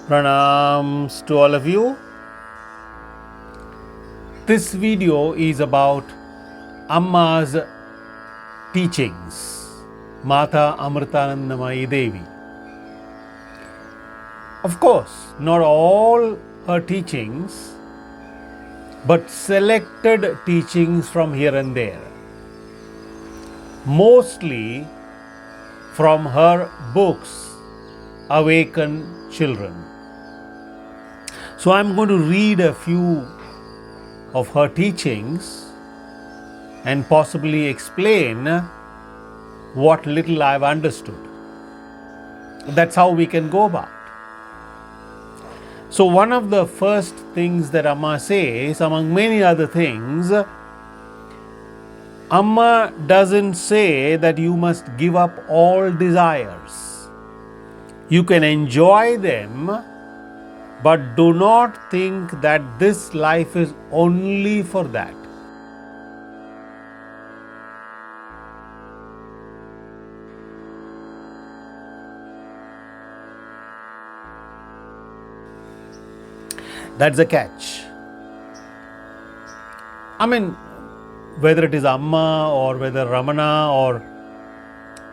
Pranams to all of you. This video is about Amma's teachings, Mata Amritanandamayi Devi. Of course, not all her teachings, but selected teachings from here and there. Mostly from her books, Awaken Children. So I'm going to read a few of her teachings and possibly explain what little I've understood. That's how we can go about. So one of the first things that Amma says, among many other things, Amma doesn't say that you must give up all desires. You can enjoy them, but do not think that this life is only for that. That's the catch. I mean, whether it is Amma or whether Ramana or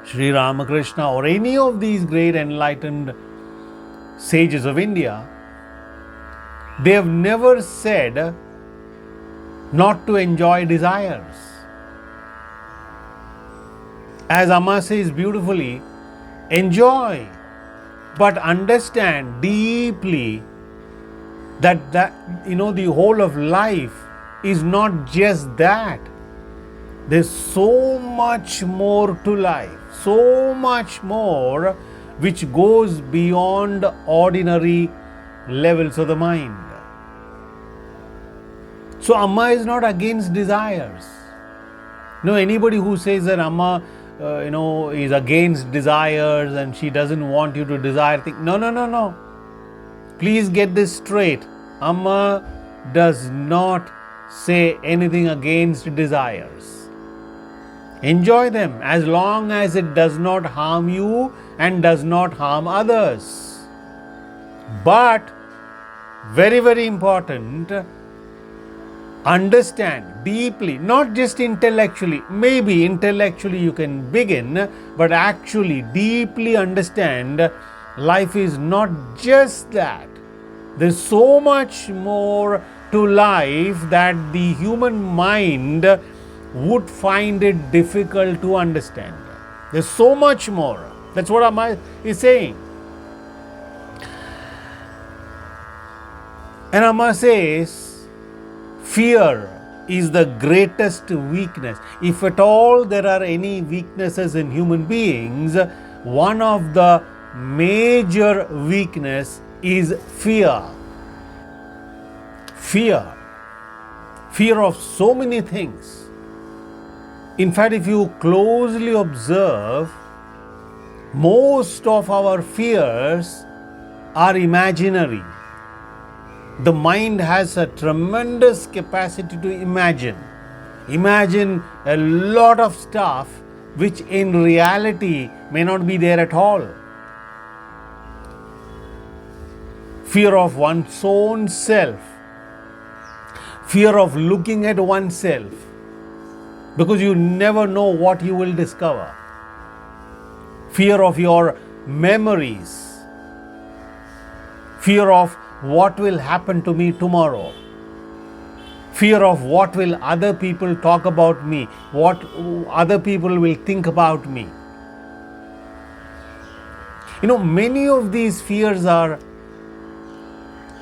Sri Ramakrishna or any of these great enlightened sages of India, they have never said not to enjoy desires. As Amma says beautifully, enjoy, but understand deeply that the whole of life is not just that. There's so much more to life, so much more which goes beyond ordinary levels of the mind. So Amma is not against desires. Anybody who says that Amma is against desires and she doesn't want you to desire things. No. Please get this straight. Amma does not say anything against desires. Enjoy them as long as it does not harm you and does not harm others. But very, very important, understand deeply, not just intellectually. Maybe intellectually you can begin, but actually deeply understand life is not just that. There's so much more to life that the human mind would find it difficult to understand. There's so much more. That's what Amma is saying. And Amma says, fear is the greatest weakness. If at all there are any weaknesses in human beings, one of the major weakness is fear. Fear of so many things. In fact, if you closely observe, most of our fears are imaginary. The mind has a tremendous capacity to imagine a lot of stuff which in reality may not be there at all. Fear of one's own self, fear of looking at oneself, because you never know what you will discover. Fear of your memories, fear of what will happen to me tomorrow, fear of what will other people talk about me, what other people will think about me. Many of these fears are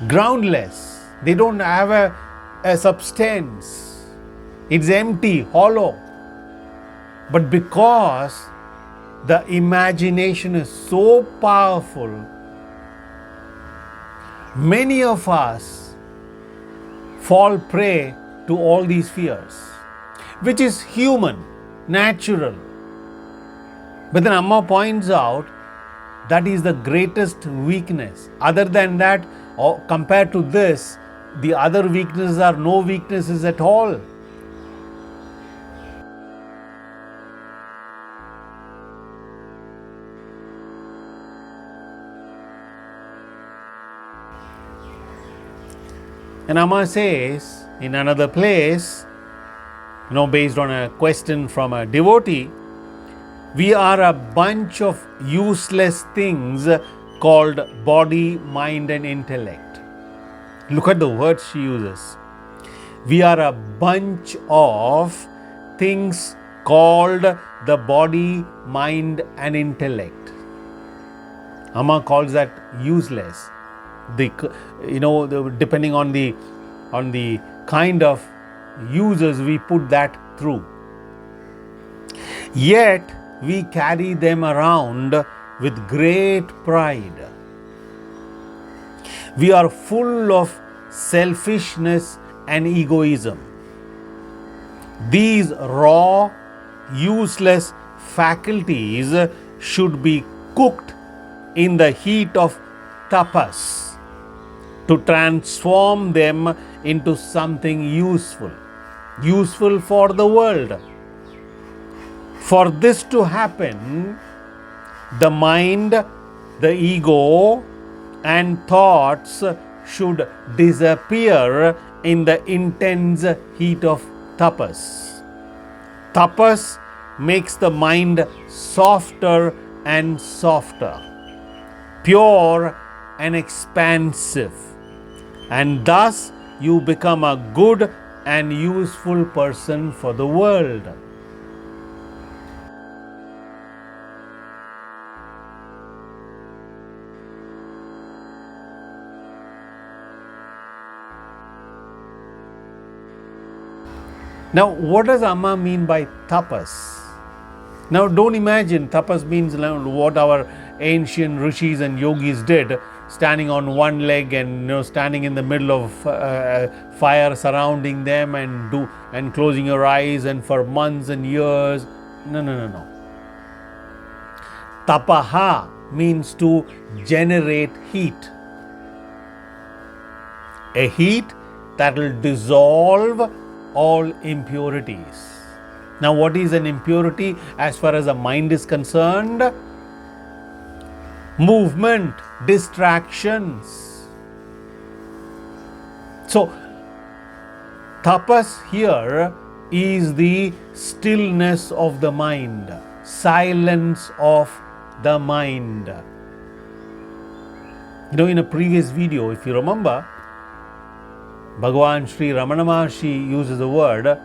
groundless. They don't have a substance. It's empty, hollow. But because the imagination is so powerful, many of us fall prey to all these fears, which is human, natural. But then Amma points out that is the greatest weakness. Other than that, or compared to this, the other weaknesses are no weaknesses at all. And Amma says in another place, based on a question from a devotee, we are a bunch of useless things called body, mind and intellect. Look at the words she uses. We are a bunch of things called the body, mind and intellect. Amma calls that useless. Depending on the kind of users we put that through. Yet we carry them around with great pride. We are full of selfishness and egoism. These raw, useless faculties should be cooked in the heat of tapas to transform them into something useful for the world. For this to happen, the mind, the ego and thoughts should disappear in the intense heat of tapas. Tapas makes the mind softer and softer, pure and expansive, and thus you become a good and useful person for the world. Now, what does Amma mean by tapas? Now, don't imagine tapas means what our ancient rishis and yogis did, standing on one leg and standing in the middle of fire surrounding them and closing your eyes and for months and years. No. Tapaha means to generate heat. A heat that will dissolve all impurities. Now, what is an impurity as far as the mind is concerned? Movement, distractions. So, tapas here is the stillness of the mind, silence of the mind. In a previous video, if you remember, Bhagavan Sri Ramana Maharshi uses the word,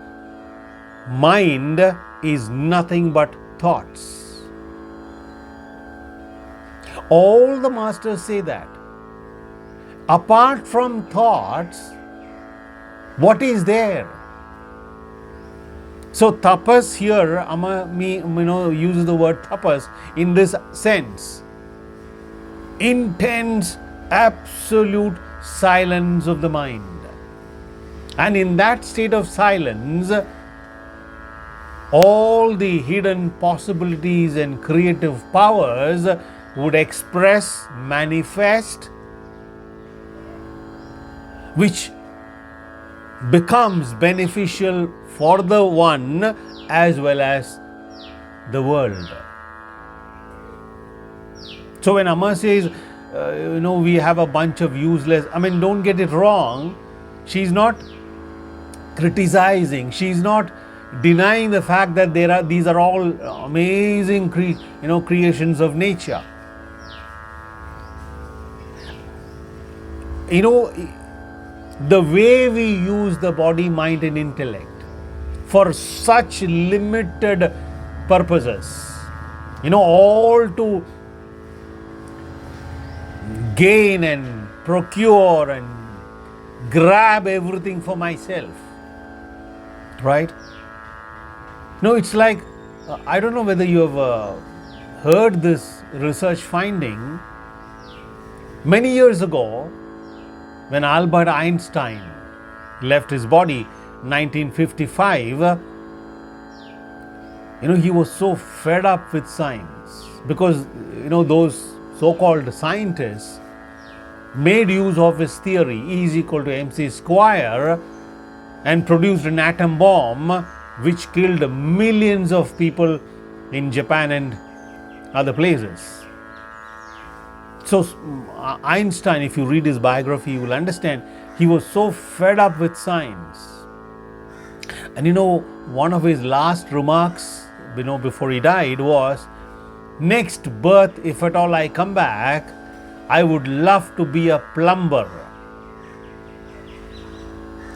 mind is nothing but thoughts. All the masters say that. Apart from thoughts, what is there? So tapas here, Amma uses the word tapas in this sense. Intense, absolute silence of the mind. And in that state of silence, all the hidden possibilities and creative powers would express, manifest, which becomes beneficial for the one as well as the world. So when Amma says, we have a bunch of useless, don't get it wrong, she's not criticizing, she's not denying the fact that these are all amazing creations of nature. The way we use the body, mind and intellect for such limited purposes, all to gain and procure and grab everything for myself, right? No, it's like, I don't know whether you have heard this research finding. Many years ago, when Albert Einstein left his body, 1955, he was so fed up with science because, those so-called scientists made use of his theory, E is equal to mc square, and produced an atom bomb which killed millions of people in Japan and other places. So Einstein, if you read his biography, you will understand he was so fed up with science. And one of his last remarks, before he died was, next birth, if at all I come back, I would love to be a plumber.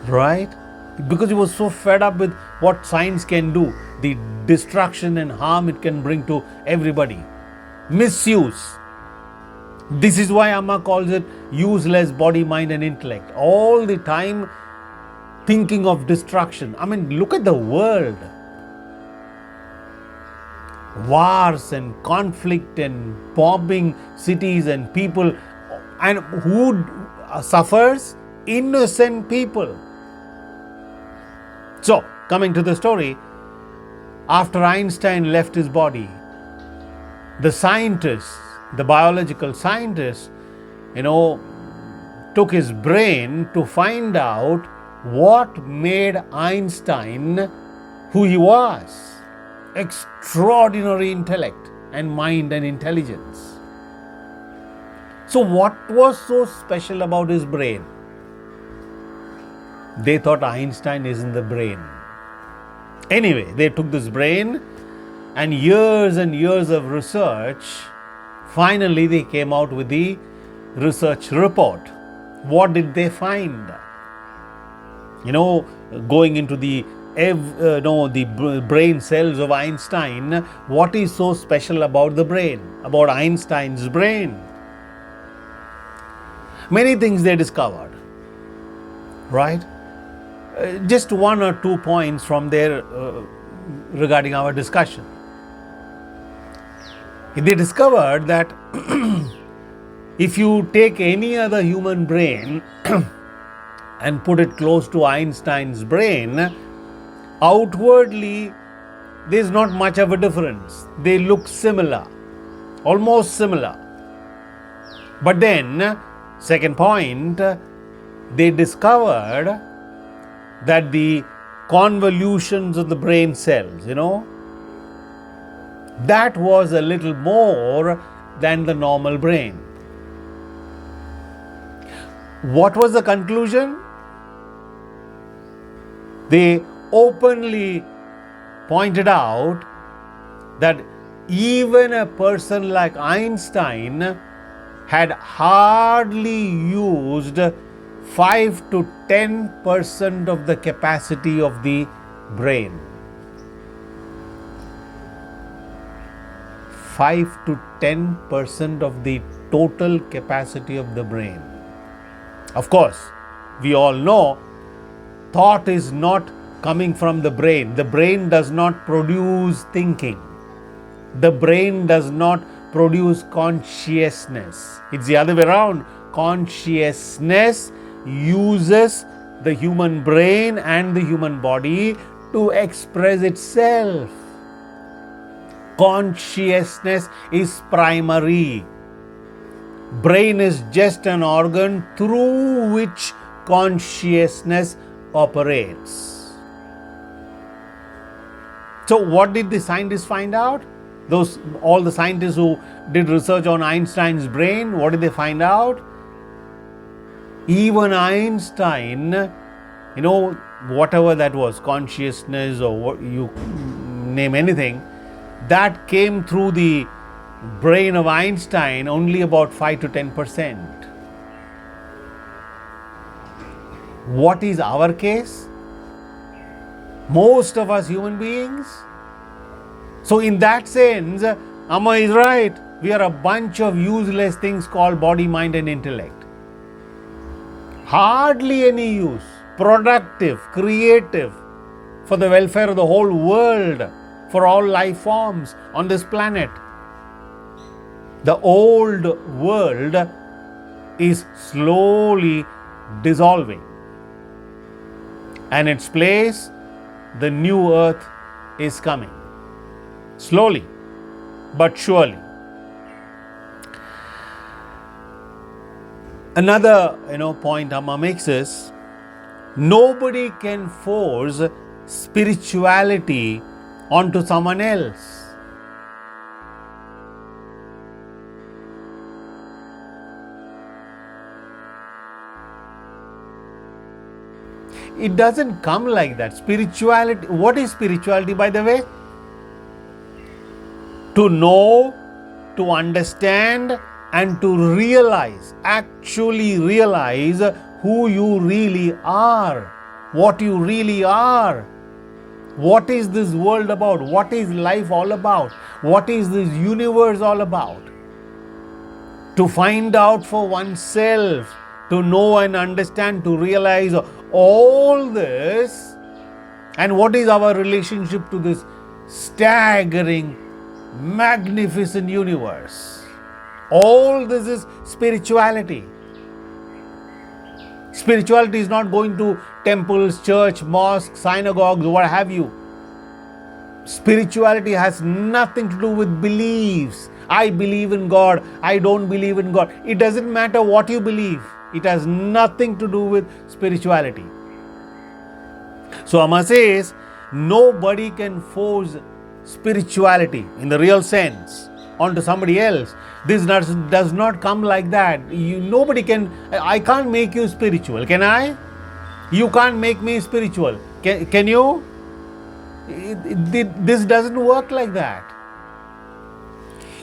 Right? Because he was so fed up with what science can do, the destruction and harm it can bring to everybody. Misuse. This is why Amma calls it useless body, mind and intellect. All the time thinking of destruction. I mean, look at the world. Wars and conflict and bombing cities and people. And who suffers? Innocent people. So, coming to the story, after Einstein left his body, the scientists, the biological scientists, took his brain to find out what made Einstein who he was. Extraordinary intellect and mind and intelligence. So what was so special about his brain? They thought Einstein is in the brain. Anyway, they took this brain and years of research, finally they came out with the research report. What did they find? Going into the brain cells of Einstein, what is so special about the brain, about Einstein's brain? Many things they discovered, right? Just one or two points from there regarding our discussion. They discovered that if you take any other human brain and put it close to Einstein's brain, outwardly there is not much of a difference. They look similar, almost similar. But then, second point, they discovered that the convolutions of the brain cells, that was a little more than the normal brain. What was the conclusion? They openly pointed out that even a person like Einstein had hardly used 5 to 10% of the capacity of the brain. 5 to 10% of the total capacity of the brain. Of course, we all know thought is not coming from the brain. The brain does not produce thinking. The brain does not produce consciousness. It's the other way around. Consciousness uses the human brain and the human body to express itself. Consciousness is primary. Brain is just an organ through which consciousness operates. So what did the scientists find out? All the scientists who did research on Einstein's brain, what did they find out? Even Einstein, whatever that was, consciousness or what you name anything, that came through the brain of Einstein only about 5 to 10%. What is our case? Most of us human beings. So in that sense, Amma is right. We are a bunch of useless things called body, mind and intellect. Hardly any use. Productive, creative, for the welfare of the whole world, for all life forms on this planet. The old world is slowly dissolving. And in its place, the new earth is coming. Slowly, but surely. Another point Amma makes is, nobody can force spirituality onto someone else. It doesn't come like that. Spirituality, what is spirituality, by the way? To know, to understand, and to realize, actually realize who you really are, what you really are. What is this world about? What is life all about? What is this universe all about? To find out for oneself, to know and understand, to realize all this. And what is our relationship to this staggering, magnificent universe? All this is spirituality. Spirituality is not going to temples, church, mosques, synagogues, what have you. Spirituality has nothing to do with beliefs. I believe in God, I don't believe in God. It doesn't matter what you believe. It has nothing to do with spirituality. So Amma says, nobody can force spirituality in the real sense onto somebody else. This does not come like that. Nobody can, I can't make you spiritual, can I? You can't make me spiritual. Can you? This doesn't work like that.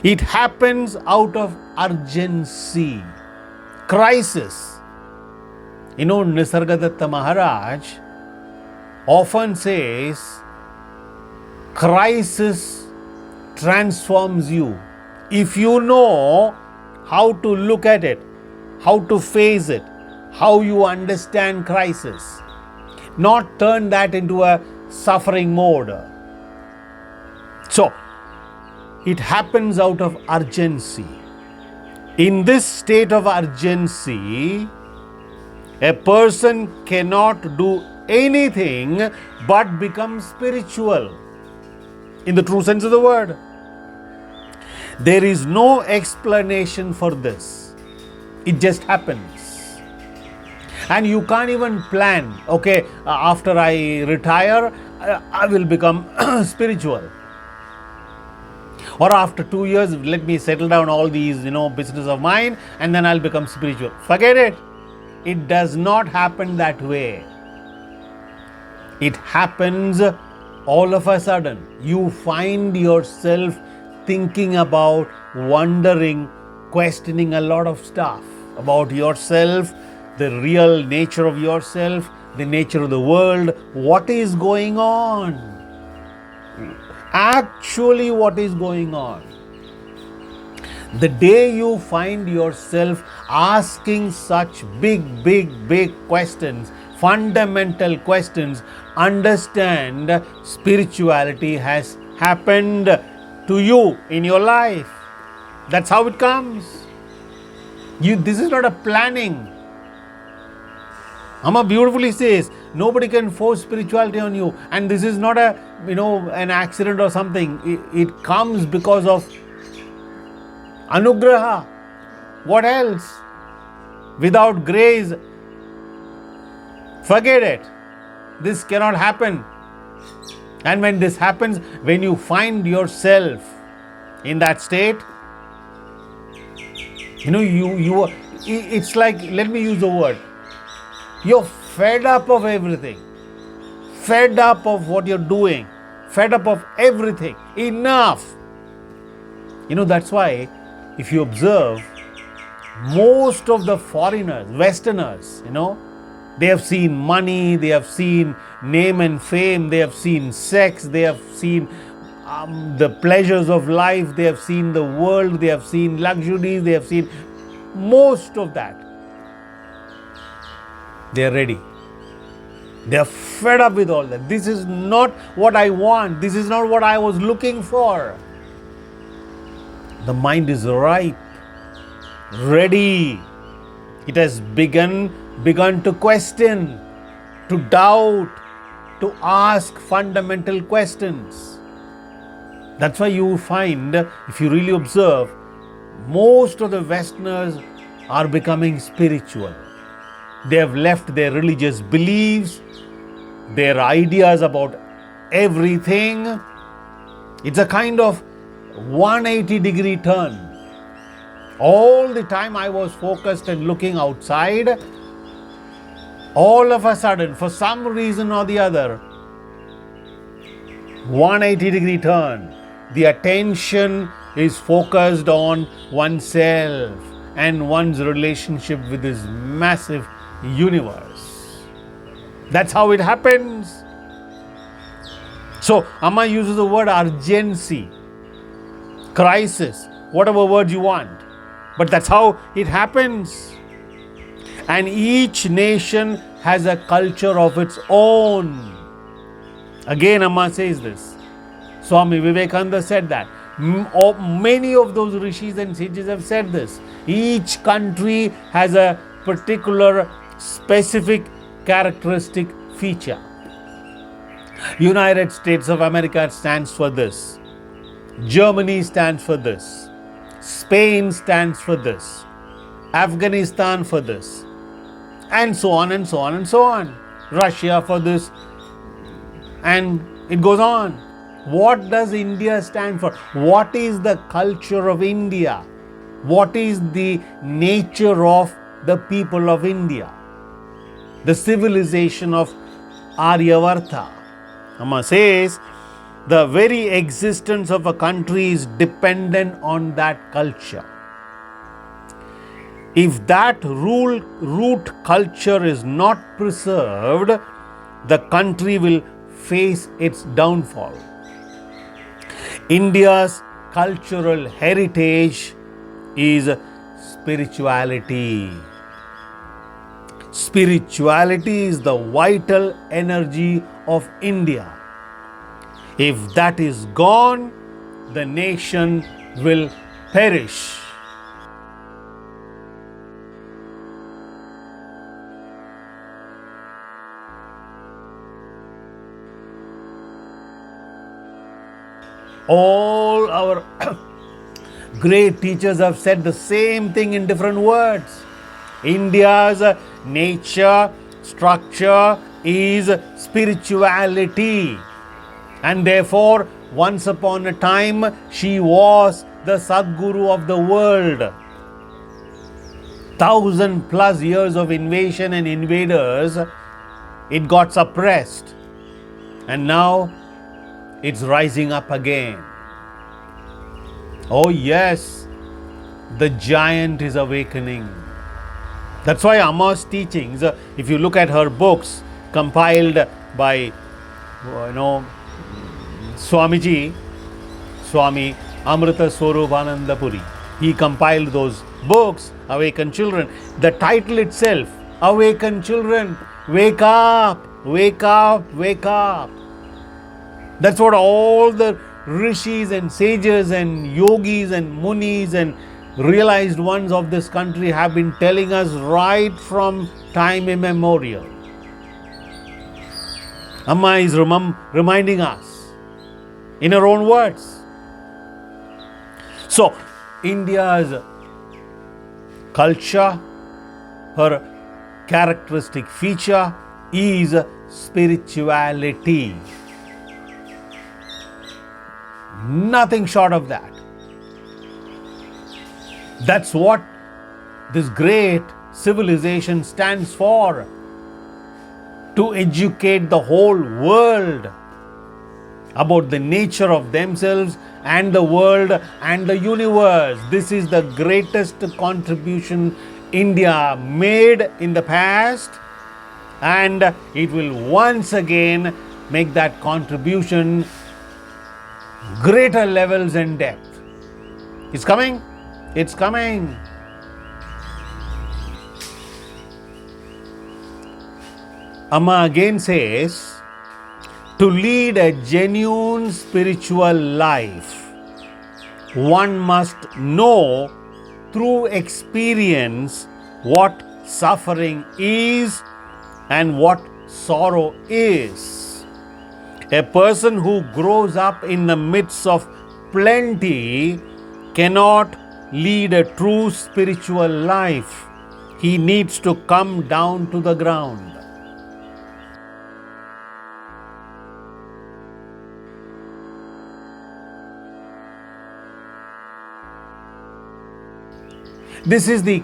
It happens out of urgency, crisis. Nisargadatta Maharaj often says, crisis transforms you. If you know how to look at it, how to face it, how you understand crisis, not turn that into a suffering mode. So, it happens out of urgency. In this state of urgency, a person cannot do anything but become spiritual in the true sense of the word. There is no explanation for this. It just happens. And you can't even plan, okay, after I retire, I will become spiritual. Or after 2 years, let me settle down all these, business of mine, and then I'll become spiritual. Forget it. It does not happen that way. It happens all of a sudden. You find yourself thinking about, wondering, questioning a lot of stuff about yourself, the real nature of yourself, the nature of the world, what is going on. Actually, what is going on. The day you find yourself asking such big questions, fundamental questions, understand spirituality has happened to you in your life. That's how it comes. This is not a planning. Amma beautifully says, nobody can force spirituality on you. And this is not an accident or something. It comes because of anugraha. What else? Without grace, forget it. This cannot happen. And when this happens, when you find yourself in that state, it's like, let me use the word, you're fed up of everything, fed up of what you're doing, fed up of everything. Enough. That's why, if you observe, most of the foreigners, Westerners, they have seen money, they have seen name and fame, they have seen sex, they have seen the pleasures of life, they have seen the world, they have seen luxuries, they have seen most of that. They are ready. They are fed up with all that. This is not what I want. This is not what I was looking for. The mind is ripe, ready. It has begun to question, to doubt, to ask fundamental questions. That's why you find, if you really observe, most of the Westerners are becoming spiritual. They have left their religious beliefs, their ideas about everything. It's a kind of 180-degree turn. All the time I was focused and looking outside. All of a sudden, for some reason or the other, 180-degree turn. The attention is focused on oneself and one's relationship with this massive universe. That's how it happens. So, Amma uses the word urgency, crisis, whatever word you want. But that's how it happens. And each nation has a culture of its own. Again, Amma says this. Swami Vivekananda said that. Many of those rishis and sages have said this. Each country has a particular specific characteristic feature. United States of America stands for this. Germany stands for this. Spain stands for this. Afghanistan for this. And so on and so on and so on. Russia for this. And it goes on. What does India stand for? What is the culture of India? What is the nature of the people of India? The civilization of Arya, varta. Amma says, the very existence of a country is dependent on that culture. If that root culture is not preserved, the country will face its downfall. India's cultural heritage is spirituality. Spirituality is the vital energy of India. If that is gone, the nation will perish. All our great teachers have said the same thing in different words. India's nature, structure is spirituality. And therefore, once upon a time, she was the Sadguru of the world. 1,000+ years of invasion and invaders, it got suppressed. And now, it's rising up again. Oh yes, the giant is awakening. That's why Amma's teachings, if you look at her books compiled by, Swami Amritaswarupananda Puri, he compiled those books, Awaken Children. The title itself, Awaken Children, wake up, wake up, wake up. That's what all the rishis and sages and yogis and munis and realized ones of this country have been telling us right from time immemorial. Amma is reminding us in her own words. So, India's culture, her characteristic feature is spirituality. Nothing short of that. That's what this great civilization stands for. To educate the whole world about the nature of themselves and the world and the universe. This is the greatest contribution India made in the past, and it will once again make that contribution greater levels and depth. It's coming. It's coming. Amma again says, to lead a genuine spiritual life, one must know through experience what suffering is and what sorrow is. A person who grows up in the midst of plenty cannot lead a true spiritual life. He needs to come down to the ground. This is the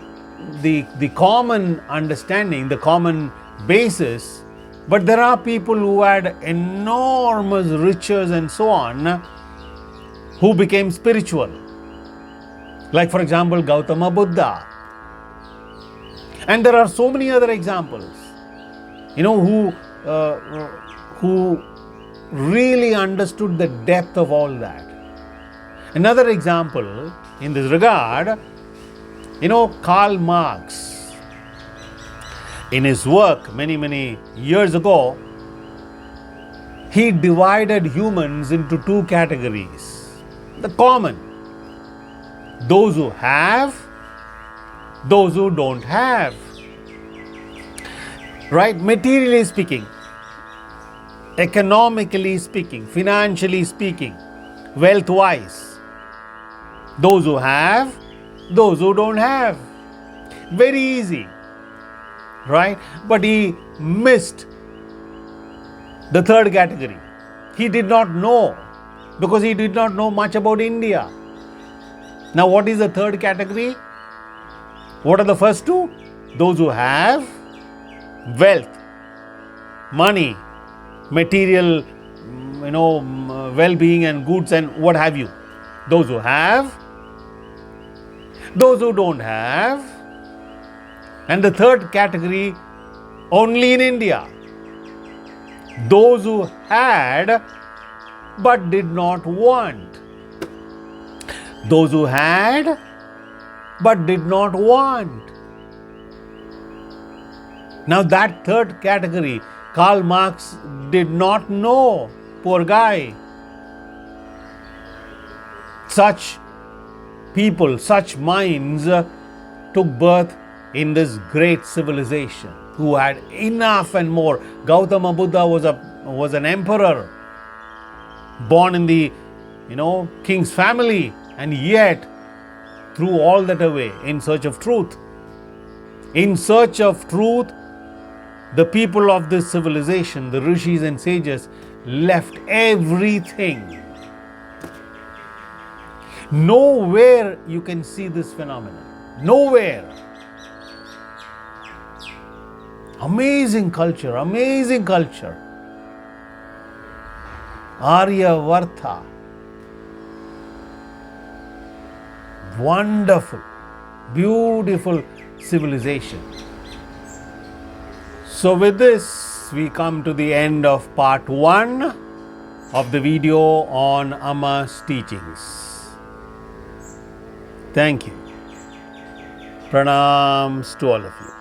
common understanding, the common basis, but there are people who had enormous riches and so on, who became spiritual. Like for example, Gautama Buddha. And there are so many other examples, who really understood the depth of all that. Another example in this regard, Karl Marx, in his work many years ago, he divided humans into two categories. The common, those who have, those who don't have. Right? Materially speaking, economically speaking, financially speaking, wealth-wise, those who have, those who don't have. Very easy, right? But he missed the third category. He did not know, because he did not know much about India. Now, what is the third category? What are the first two? Those who have wealth, money, material, well-being and goods and what have you. Those who have, those who don't have. And the third category, only in India, those who had but did not want. Those who had but did not want. Now that third category, Karl Marx did not know. Poor guy. Such people, such minds took birth in this great civilization, who had enough and more. Gautama Buddha was an emperor, born in the king's family, and yet threw all that away in search of truth. In search of truth, the people of this civilization, the rishis and sages, left everything. Nowhere you can see this phenomenon. Nowhere. Amazing culture, amazing culture. Arya, varta. Wonderful, beautiful civilization. So with this, we come to the end of part 1 of the video on Amma's teachings. Thank you. Pranams to all of you.